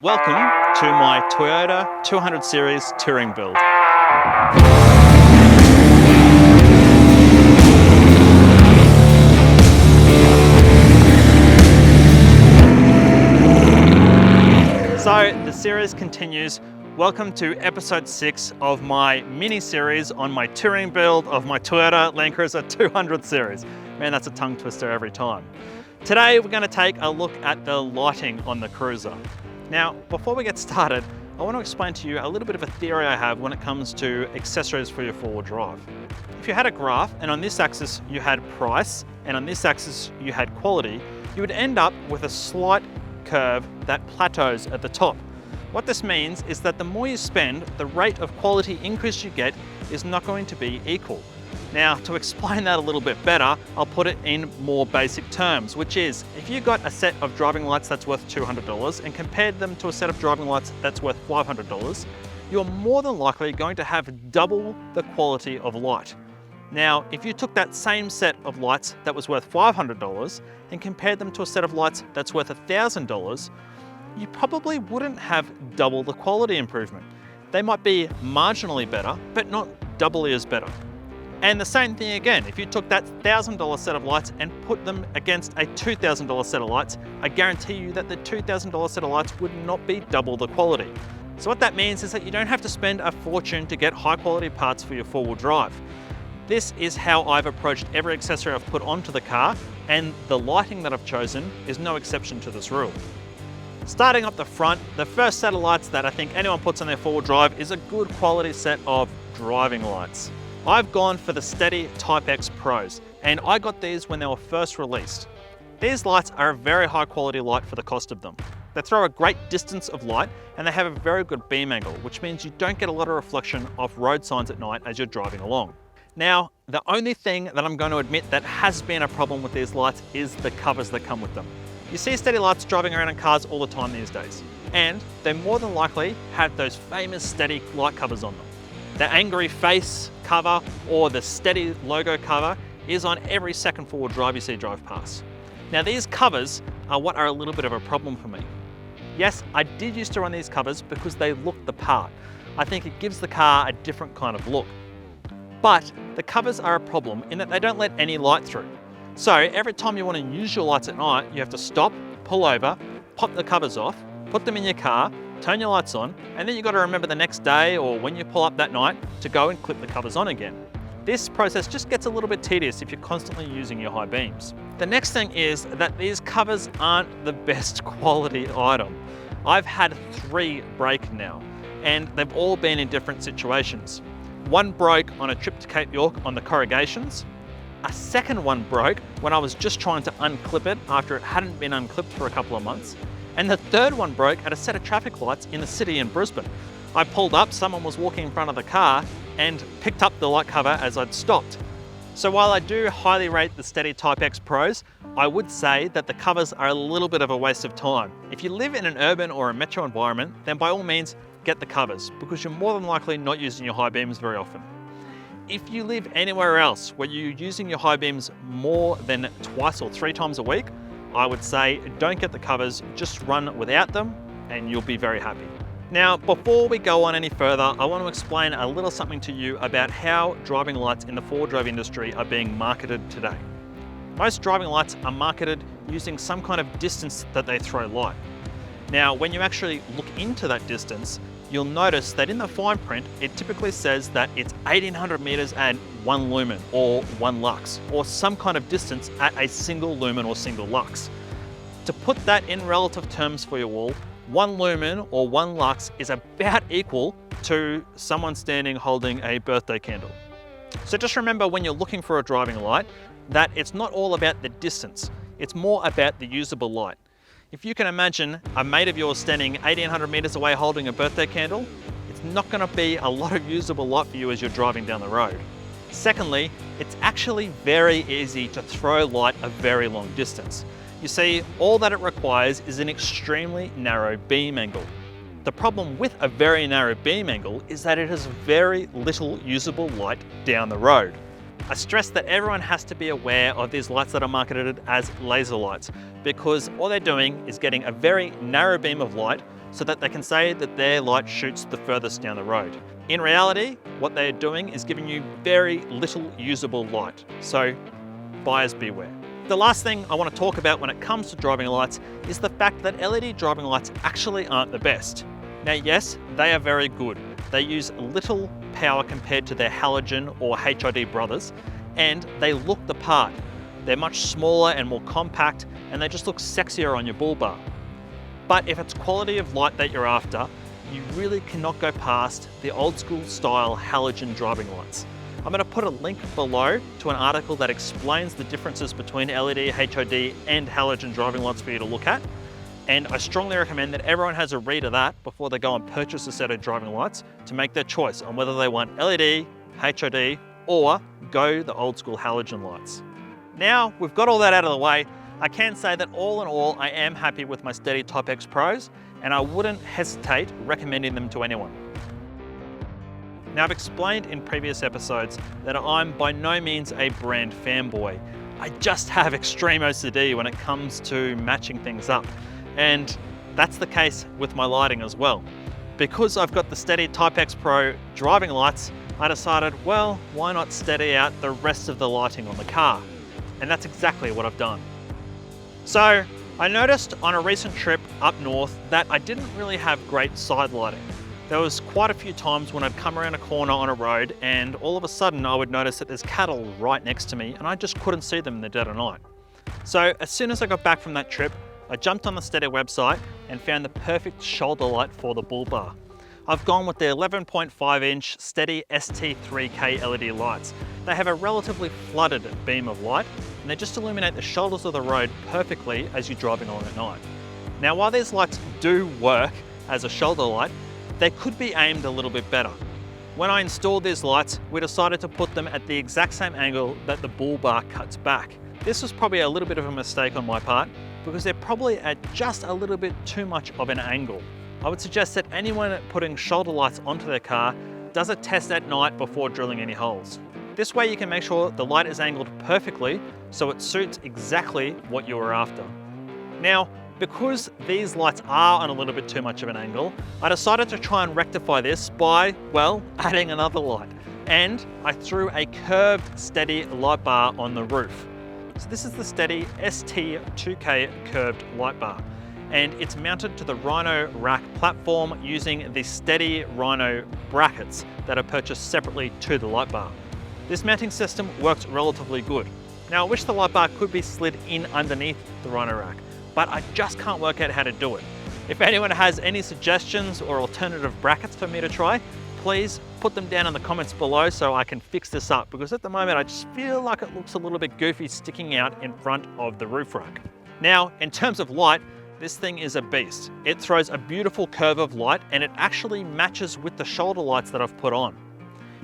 Welcome to my Toyota 200 Series touring build. So the series continues. Welcome to episode 6 of my mini-series on my touring build of my Toyota Landcruiser 200 Series. Man, that's a tongue twister every time. Today we're going to take a look at the lighting on the Cruiser. Now, before we get started, I want to explain to you a little bit of a theory I have when it comes to accessories for your four-wheel drive. If you had a graph and on this axis you had price and on this axis you had quality, you would end up with a slight curve that plateaus at the top. What this means is that the more you spend, the rate of quality increase you get is not going to be equal. Now, to explain that a little bit better, I'll put it in more basic terms, which is if you got a set of driving lights that's worth $200 and compared them to a set of driving lights that's worth $500, you're more than likely going to have double the quality of light. Now, if you took that same set of lights that was worth $500 and compared them to a set of lights that's worth $1,000, you probably wouldn't have double the quality improvement. They might be marginally better, but not doubly as better. And the same thing again, if you took that $1,000 set of lights and put them against a $2,000 set of lights, I guarantee you that the $2,000 set of lights would not be double the quality. So what that means is that you don't have to spend a fortune to get high quality parts for your four-wheel drive. This is how I've approached every accessory I've put onto the car, and the lighting that I've chosen is no exception to this rule. Starting up the front, the first set of lights that I think anyone puts on their four-wheel drive is a good quality set of driving lights. I've gone for the Steady Type X Pros, and I got these when they were first released. These lights are a very high quality light for the cost of them. They throw a great distance of light and they have a very good beam angle, which means you don't get a lot of reflection off road signs at night as you're driving along. Now, the only thing that I'm going to admit that has been a problem with these lights is the covers that come with them. You see Steady lights driving around in cars all the time these days, and they more than likely have those famous Steady light covers on them. The angry face cover or the Steady logo cover is on every second four-wheel drive you see drive past. Now these covers are what are a little bit of a problem for me. Yes, I did used to run these covers because they look the part. I think it gives the car a different kind of look. But the covers are a problem in that they don't let any light through. So every time you want to use your lights at night, you have to stop, pull over, pop the covers off, put them in your car, turn your lights on, and then you've got to remember the next day or when you pull up that night to go and clip the covers on again. This process just gets a little bit tedious if you're constantly using your high beams. The next thing is that these covers aren't the best quality item. I've had 3 break now, and they've all been in different situations. One broke on a trip to Cape York on the corrugations. A second one broke when I was just trying to unclip it after it hadn't been unclipped for a couple of months. And the third one broke at a set of traffic lights in the city in Brisbane. I pulled up, someone was walking in front of the car and picked up the light cover as I'd stopped. So while I do highly rate the Steady Type X Pros, I would say that the covers are a little bit of a waste of time. If you live in an urban or a metro environment, then by all means, get the covers because you're more than likely not using your high beams very often. If you live anywhere else where you're using your high beams more than twice or 3 times a week, I would say don't get the covers, just run without them and you'll be very happy. Now, before we go on any further, I want to explain a little something to you about how driving lights in the four-wheel drive industry are being marketed today. Most driving lights are marketed using some kind of distance that they throw light. Now, when you actually look into that distance, you'll notice that in the fine print, it typically says that it's 1800 meters at 1 lumen or 1 lux, or some kind of distance at a single lumen or single lux. To put that in relative terms for you all, 1 lumen or 1 lux is about equal to someone standing holding a birthday candle. So just remember when you're looking for a driving light that it's not all about the distance, it's more about the usable light. If you can imagine a mate of yours standing 1800 meters away holding a birthday candle, it's not going to be a lot of usable light for you as you're driving down the road. Secondly, it's actually very easy to throw light a very long distance. You see, all that it requires is an extremely narrow beam angle. The problem with a very narrow beam angle is that it has very little usable light down the road. I stress that everyone has to be aware of these lights that are marketed as laser lights because all they're doing is getting a very narrow beam of light so that they can say that their light shoots the furthest down the road. In reality, what they're doing is giving you very little usable light, so buyers beware. The last thing I want to talk about when it comes to driving lights is the fact that LED driving lights actually aren't the best. Now yes, they are very good. They use little power compared to their halogen or HID brothers, and they look the part. They're much smaller and more compact, and they just look sexier on your bull bar. But if it's quality of light that you're after, you really cannot go past the old school style halogen driving lights. I'm going to put a link below to an article that explains the differences between LED, HID and halogen driving lights for you to look at. And I strongly recommend that everyone has a read of that before they go and purchase a set of driving lights to make their choice on whether they want LED, HID, or go the old school halogen lights. Now we've got all that out of the way, I can say that all in all, I am happy with my Steady Type X Pros, and I wouldn't hesitate recommending them to anyone. Now I've explained in previous episodes that I'm by no means a brand fanboy. I just have extreme OCD when it comes to matching things up. And that's the case with my lighting as well. Because I've got the Steady Type X Pro driving lights, I decided, well, why not steady out the rest of the lighting on the car? And that's exactly what I've done. So I noticed on a recent trip up north that I didn't really have great side lighting. There was quite a few times when I'd come around a corner on a road and all of a sudden I would notice that there's cattle right next to me and I just couldn't see them in the dead of night. So as soon as I got back from that trip, I jumped on the Steady website and found the perfect shoulder light for the bull bar. I've gone with the 11.5 inch Steady ST3K LED lights. They have a relatively flooded beam of light and they just illuminate the shoulders of the road perfectly as you're driving along at night. Now while these lights do work as a shoulder light, they could be aimed a little bit better. When I installed these lights, we decided to put them at the exact same angle that the bull bar cuts back. This was probably a little bit of a mistake on my part because they're probably at just a little bit too much of an angle. I would suggest that anyone putting shoulder lights onto their car does a test at night before drilling any holes. This way you can make sure the light is angled perfectly so it suits exactly what you were after. Now, because these lights are on a little bit too much of an angle, I decided to try and rectify this by, well, adding another light. And I threw a curved Steady light bar on the roof. So this is the Steady ST2K curved light bar. And it's mounted to the Rhino rack platform using the Steady Rhino brackets that are purchased separately to the light bar. This mounting system works relatively good. Now I wish the light bar could be slid in underneath the Rhino rack, but I just can't work out how to do it. If anyone has any suggestions or alternative brackets for me to try, please put them down in the comments below so I can fix this up, because at the moment I just feel like it looks a little bit goofy sticking out in front of the roof rack. Now, in terms of light, this thing is a beast. It throws a beautiful curve of light and it actually matches with the shoulder lights that I've put on.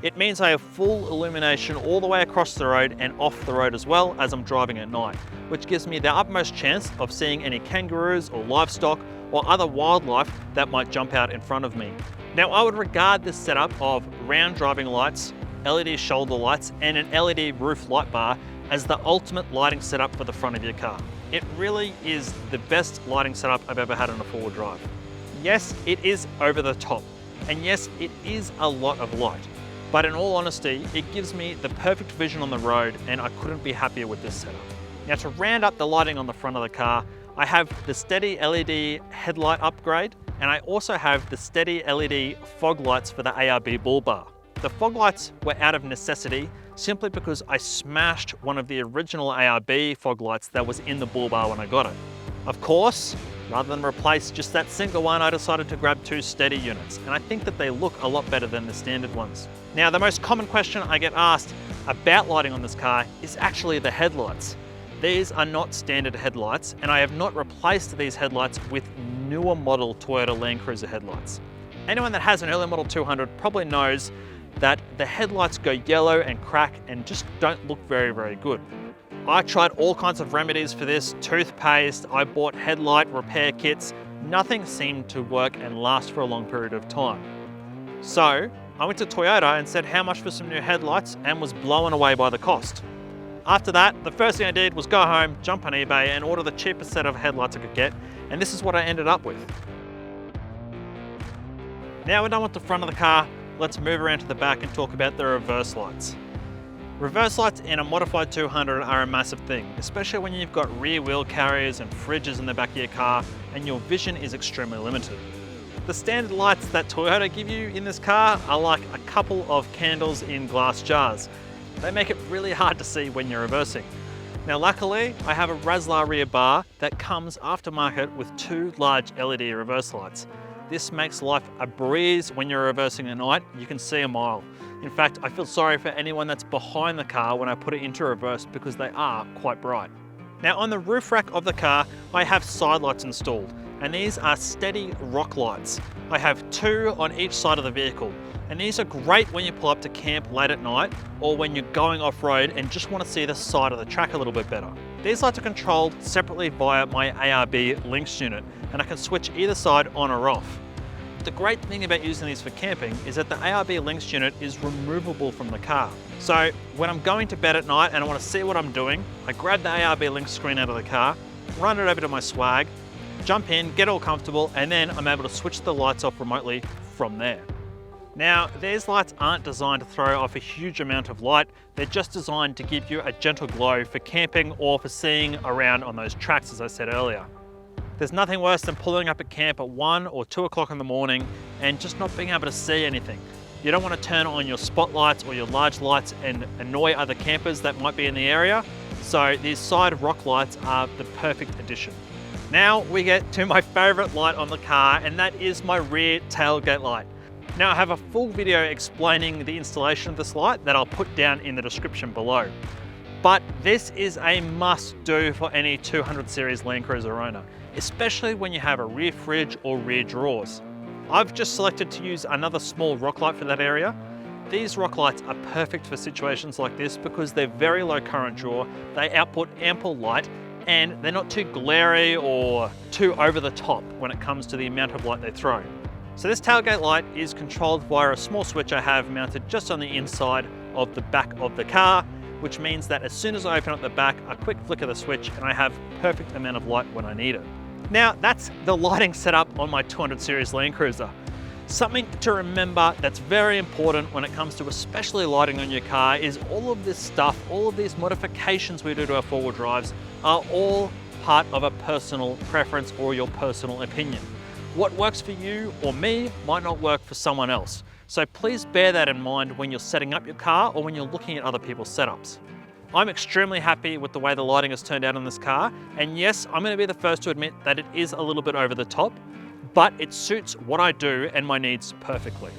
It means I have full illumination all the way across the road and off the road as well as I'm driving at night, which gives me the utmost chance of seeing any kangaroos or livestock or other wildlife that might jump out in front of me. Now I would regard this setup of round driving lights, LED shoulder lights and an LED roof light bar as the ultimate lighting setup for the front of your car. It really is the best lighting setup I've ever had on a four-wheel drive. Yes, it is over the top, and yes, it is a lot of light. But in all honesty, it gives me the perfect vision on the road and I couldn't be happier with this setup. Now to round up the lighting on the front of the car, I have the Steady LED headlight upgrade and I also have the Steady LED fog lights for the ARB bull bar. The fog lights were out of necessity simply because I smashed one of the original ARB fog lights that was in the bull bar when I got it. Of course, rather than replace just that single one, I decided to grab two Steady units, and I think that they look a lot better than the standard ones. Now, the most common question I get asked about lighting on this car is actually the headlights. These are not standard headlights, and I have not replaced these headlights with newer model Toyota Landcruiser headlights. Anyone that has an early model 200 probably knows that the headlights go yellow and crack and just don't look very, very good. I tried all kinds of remedies for this, toothpaste, I bought headlight repair kits, nothing seemed to work and last for a long period of time. So I went to Toyota and said how much for some new headlights and was blown away by the cost. After that, the first thing I did was go home, jump on eBay and order the cheapest set of headlights I could get, and this is what I ended up with. Now we're done with the front of the car, let's move around to the back and talk about the reverse lights. Reverse lights in a modified 200 are a massive thing, especially when you've got rear wheel carriers and fridges in the back of your car and your vision is extremely limited. The standard lights that Toyota give you in this car are like a couple of candles in glass jars. They make it really hard to see when you're reversing. Now luckily, I have a Razlar rear bar that comes aftermarket with 2 large LED reverse lights. This makes life a breeze when you're reversing at night. You can see a mile. In fact, I feel sorry for anyone that's behind the car when I put it into reverse because they are quite bright. Now on the roof rack of the car, I have side lights installed, and these are steady rock lights. I have 2 on each side of the vehicle, and these are great when you pull up to camp late at night or when you're going off-road and just want to see the side of the track a little bit better. These lights are controlled separately via my ARB links unit, and I can switch either side on or off. The great thing about using these for camping is that the ARB links unit is removable from the car. So when I'm going to bed at night and I want to see what I'm doing, I grab the ARB links screen out of the car, run it over to my swag, jump in, get all comfortable, and then I'm able to switch the lights off remotely from there. Now, these lights aren't designed to throw off a huge amount of light, they're just designed to give you a gentle glow for camping or for seeing around on those tracks, as I said earlier. There's nothing worse than pulling up at camp at 1 or 2 o'clock in the morning and just not being able to see anything. You don't want to turn on your spotlights or your large lights and annoy other campers that might be in the area, so these side rock lights are the perfect addition. Now we get to my favorite light on the car, and that is my rear tailgate light. Now I have a full video explaining the installation of this light that I'll put down in the description below. But this is a must-do for any 200 Series Landcruiser owner, especially when you have a rear fridge or rear drawers. I've just selected to use another small rock light for that area. These rock lights are perfect for situations like this because they're very low current draw, they output ample light, and they're not too glary or too over the top when it comes to the amount of light they throw. So this tailgate light is controlled via a small switch I have mounted just on the inside of the back of the car, which means that as soon as I open up the back, a quick flick of the switch and I have perfect amount of light when I need it. Now that's the lighting setup on my 200 Series Landcruiser. Something to remember that's very important when it comes to especially lighting on your car is all of this stuff, all of these modifications we do to our four-wheel drives are all part of a personal preference or your personal opinion. What works for you or me might not work for someone else. So please bear that in mind when you're setting up your car or when you're looking at other people's setups. I'm extremely happy with the way the lighting has turned out on this car, and yes, I'm going to be the first to admit that it is a little bit over the top, but it suits what I do and my needs perfectly.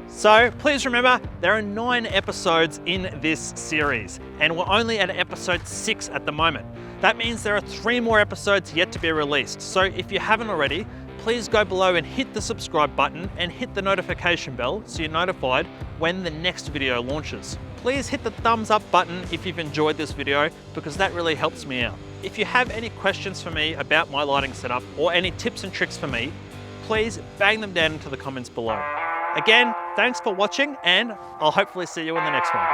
So please remember, there are 9 episodes in this series, and we're only at episode 6 at the moment. That means there are 3 more episodes yet to be released, so if you haven't already, please go below and hit the subscribe button and hit the notification bell so you're notified when the next video launches. Please hit the thumbs up button if you've enjoyed this video because that really helps me out. If you have any questions for me about my lighting setup or any tips and tricks for me, please bang them down into the comments below. Again, thanks for watching and I'll hopefully see you in the next one.